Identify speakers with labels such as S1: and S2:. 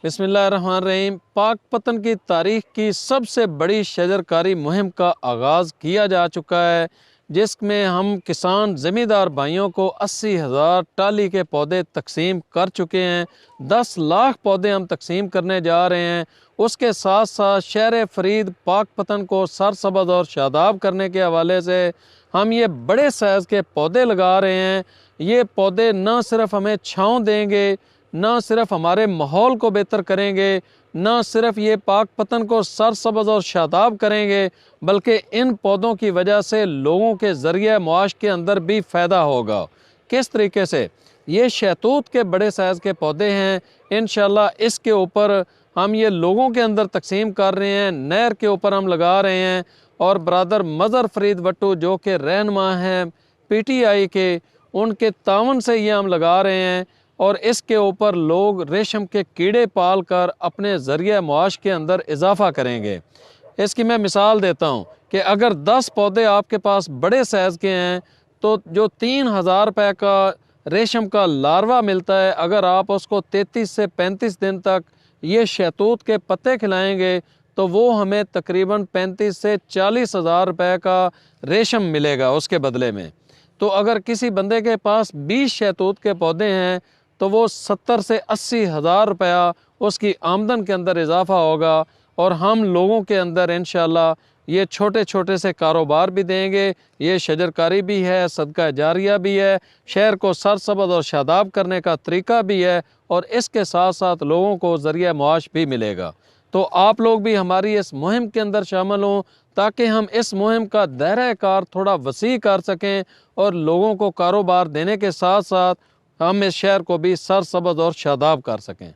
S1: بسم اللہ الرحمن الرحیم۔ پاک پتن کی تاریخ کی سب سے بڑی شجرکاری مہم کا آغاز کیا جا چکا ہے، جس میں ہم کسان زمیندار بھائیوں کو 80,000 ٹالی کے پودے تقسیم کر چکے ہیں۔ 10 لاکھ پودے ہم تقسیم کرنے جا رہے ہیں۔ اس کے ساتھ ساتھ شہر فرید پاک پتن کو سرسبز اور شاداب کرنے کے حوالے سے ہم یہ بڑے سائز کے پودے لگا رہے ہیں۔ یہ پودے نہ صرف ہمیں چھاؤں دیں گے، نہ صرف ہمارے ماحول کو بہتر کریں گے، نہ صرف یہ پاک پتن کو سرسبز اور شاداب کریں گے، بلکہ ان پودوں کی وجہ سے لوگوں کے ذریعہ معاش کے اندر بھی فائدہ ہوگا۔ کس طریقے سے؟ یہ شہتوت کے بڑے سائز کے پودے ہیں۔ انشاءاللہ اس کے اوپر ہم یہ لوگوں کے اندر تقسیم کر رہے ہیں، نہر کے اوپر ہم لگا رہے ہیں، اور برادر مظہر فرید وٹو جو کہ رہنما ہیں PTI کے، ان کے تعاون سے یہ ہم لگا رہے ہیں، اور اس کے اوپر لوگ ریشم کے کیڑے پال کر اپنے ذریعہ معاش کے اندر اضافہ کریں گے۔ اس کی میں مثال دیتا ہوں کہ اگر 10 پودے آپ کے پاس بڑے سائز کے ہیں تو جو 3,000 روپے کا ریشم کا لاروا ملتا ہے، اگر آپ اس کو 33 سے 35 دن تک یہ شہتوت کے پتے کھلائیں گے تو وہ ہمیں تقریباً 35 سے 40,000 روپے کا ریشم ملے گا اس کے بدلے میں۔ تو اگر کسی بندے کے پاس 20 شہتوت کے پودے ہیں تو وہ 70 سے 80,000 روپیہ اس کی آمدن کے اندر اضافہ ہوگا، اور ہم لوگوں کے اندر انشاءاللہ یہ چھوٹے چھوٹے سے کاروبار بھی دیں گے۔ یہ شجرکاری بھی ہے، صدقہ جاریہ بھی ہے، شہر کو سرسبز اور شاداب کرنے کا طریقہ بھی ہے، اور اس کے ساتھ ساتھ لوگوں کو ذریعہ معاش بھی ملے گا۔ تو آپ لوگ بھی ہماری اس مہم کے اندر شامل ہوں تاکہ ہم اس مہم کا دائرہ کار تھوڑا وسیع کر سکیں، اور لوگوں کو کاروبار دینے کے ساتھ ساتھ ہم اس شہر کو بھی سرسبز اور شاداب کر سکیں۔